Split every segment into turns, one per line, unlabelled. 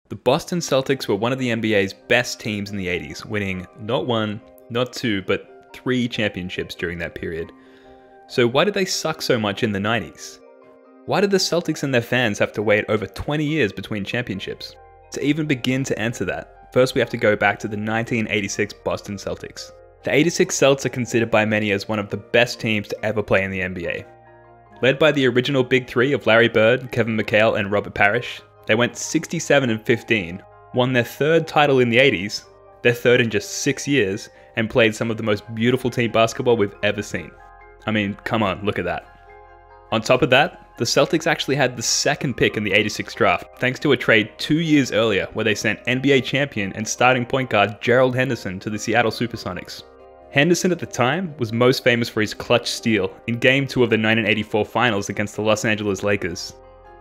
The Boston Celtics were one of the NBA's best teams in the 80s, winning not one, not two, but 3 championships during that period. So why did they suck so much in the 90s? Why did the Celtics and their fans have to wait over 20 years between championships? To even begin to answer that, first we have to go back to the 1986 Boston Celtics. The 86 Celts are considered by many as one of the best teams to ever play in the NBA. Led by the original Big Three of Larry Bird, Kevin McHale, and Robert Parrish, they went 67-15, won their 3rd title in the 80s, their 3rd in just 6 years, and played some of the most beautiful team basketball we've ever seen. I mean, come on, look at that. On top of that, the Celtics actually had the 2nd pick in the 86 draft, thanks to a trade 2 years earlier where they sent NBA champion and starting point guard Gerald Henderson to the Seattle Supersonics. Henderson at the time was most famous for his clutch steal in Game 2 of the 1984 Finals against the Los Angeles Lakers.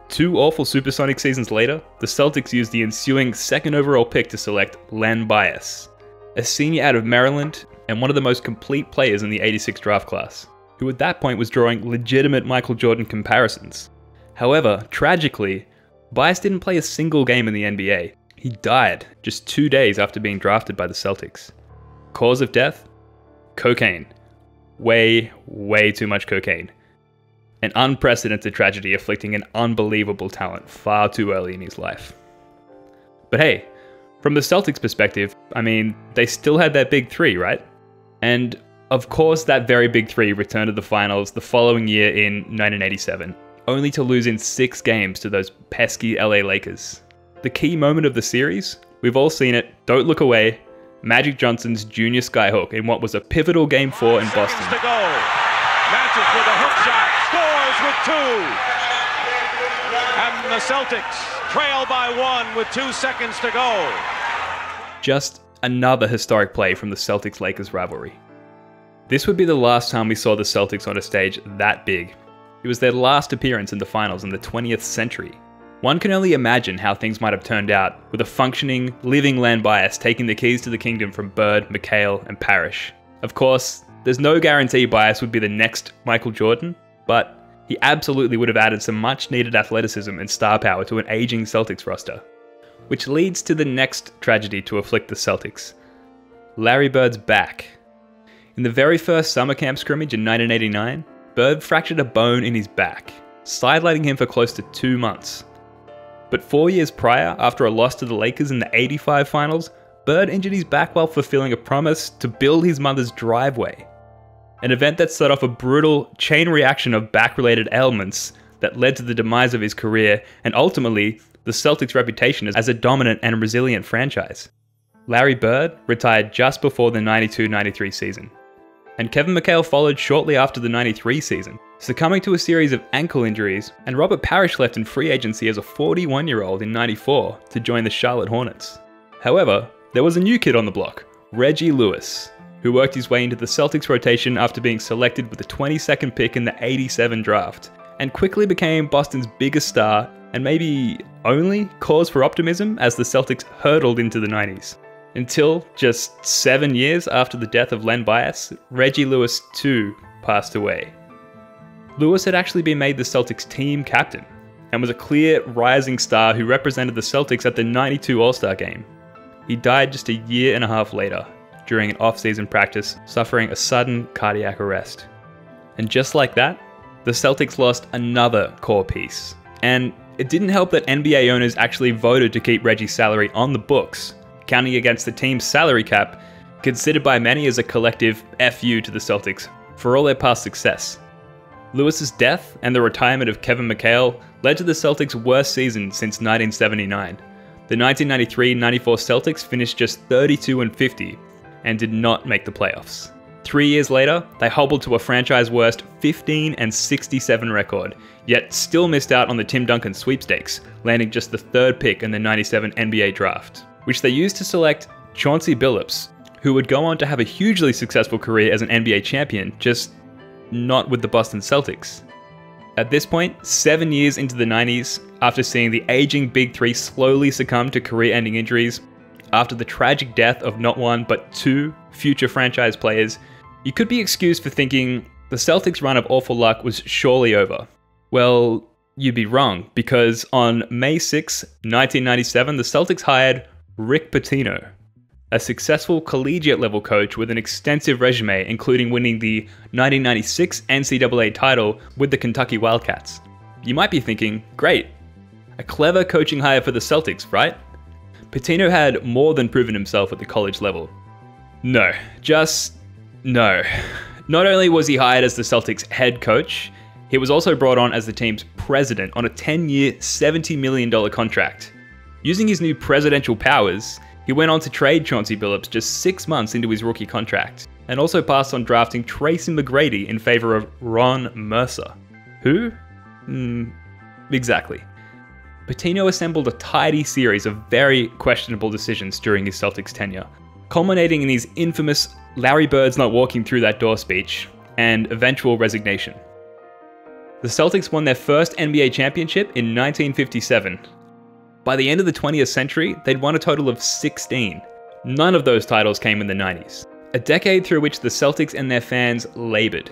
2 awful Supersonic seasons later, the Celtics used the ensuing 2nd overall pick to select Len Bias, a senior out of Maryland and one of the most complete players in the 86 draft class, who at that point was drawing legitimate Michael Jordan comparisons. However, tragically, Bias didn't play a single game in the NBA. He died just 2 days after being drafted by the Celtics. Cause of death? Cocaine. Way too much cocaine. An unprecedented tragedy afflicting an unbelievable talent far too early in his life. But hey, from the Celtics' perspective, I mean, they still had their Big Three, right? And of course that very Big Three returned to the finals the following year in 1987, only to lose in 6 games to those pesky LA Lakers. The key moment of the series? We've all seen it, don't look away, Magic Johnson's junior skyhook in what was a pivotal Game 4 in Boston.
To go. Magic with a hook shot, scores with 2. And the Celtics trail by 1 with 2 seconds to go.
Just another historic play from the Celtics-Lakers rivalry. This would be the last time we saw the Celtics on a stage that big. It was their last appearance in the finals in the 20th century. One can only imagine how things might have turned out with a functioning, living Len Bias taking the keys to the kingdom from Bird, McHale, and Parrish. Of course, there's no guarantee Bias would be the next Michael Jordan, but he absolutely would have added some much needed athleticism and star power to an aging Celtics roster. Which leads to the next tragedy to afflict the Celtics. Larry Bird's back. In the very first summer camp scrimmage in 1989, Bird fractured a bone in his back, sidelining him for close to 2 months. But 4 years prior, after a loss to the Lakers in the '85 finals, Bird injured his back while fulfilling a promise to build his mother's driveway. An event that set off a brutal chain reaction of back-related ailments that led to the demise of his career and ultimately the Celtics' reputation as a dominant and resilient franchise. Larry Bird retired just before the 92-93 season, and Kevin McHale followed shortly after the 93 season, succumbing to a series of ankle injuries, and Robert Parrish left in free agency as a 41-year-old in '94 to join the Charlotte Hornets. However, there was a new kid on the block, Reggie Lewis, who worked his way into the Celtics rotation after being selected with the 22nd pick in the '87 draft, and quickly became Boston's biggest star and maybe only cause for optimism as the Celtics hurtled into the 90s. Until just 7 years after the death of Len Bias, Reggie Lewis too passed away. Lewis had actually been made the Celtics team captain, and was a clear rising star who represented the Celtics at the '92 All-Star Game. He died just a year and a half later, during an off-season practice, suffering a sudden cardiac arrest. And just like that, the Celtics lost another core piece. And it didn't help that NBA owners actually voted to keep Reggie's salary on the books, counting against the team's salary cap, considered by many as a collective FU to the Celtics for all their past success. Lewis's death and the retirement of Kevin McHale led to the Celtics' worst season since 1979. The 1993-94 Celtics finished just 32-50 and did not make the playoffs. 3 years later, they hobbled to a franchise-worst 15-67 record, yet still missed out on the Tim Duncan sweepstakes, landing just the 3rd pick in the '97 NBA draft, which they used to select Chauncey Billups, who would go on to have a hugely successful career as an NBA champion, just not with the Boston Celtics. At this point, 7 years into the 90s, after seeing the aging Big Three slowly succumb to career-ending injuries, after the tragic death of not one but 2 future franchise players, you could be excused for thinking the Celtics' run of awful luck was surely over. Well, you'd be wrong, because on May 6, 1997, the Celtics hired Rick Pitino, a successful collegiate-level coach with an extensive resume, including winning the 1996 NCAA title with the Kentucky Wildcats. You might be thinking, great, a clever coaching hire for the Celtics, right? Pitino had more than proven himself at the college level. No. Not only was he hired as the Celtics head coach, he was also brought on as the team's president on a 10-year, $70 million contract. Using his new presidential powers, he went on to trade Chauncey Billups just 6 months into his rookie contract, and also passed on drafting Tracy McGrady in favor of Ron Mercer. Who? Exactly. Pitino assembled a tidy series of very questionable decisions during his Celtics tenure, culminating in his infamous Larry Bird's not walking through that door speech and eventual resignation. The Celtics won their first NBA championship in 1957. By the end of the 20th century, they'd won a total of 16. None of those titles came in the 90s, a decade through which the Celtics and their fans labored.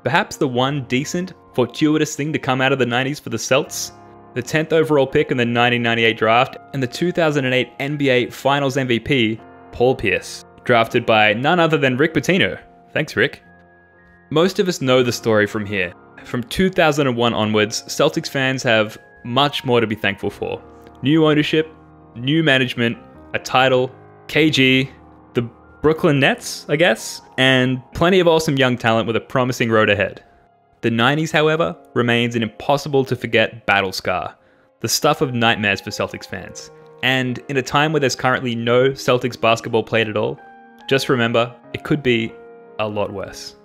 Perhaps the one decent, fortuitous thing to come out of the 90s for the Celts? The 10th overall pick in the 1998 draft and the 2008 NBA Finals MVP, Paul Pierce, drafted by none other than Rick Pitino. Thanks, Rick. Most of us know the story from here. From 2001 onwards, Celtics fans have much more to be thankful for. New ownership, new management, a title, KG, the Brooklyn Nets, I guess, and plenty of awesome young talent with a promising road ahead. The 90s, however, remains an impossible to forget battle scar, the stuff of nightmares for Celtics fans. And in a time where there's currently no Celtics basketball played at all, just remember, it could be a lot worse.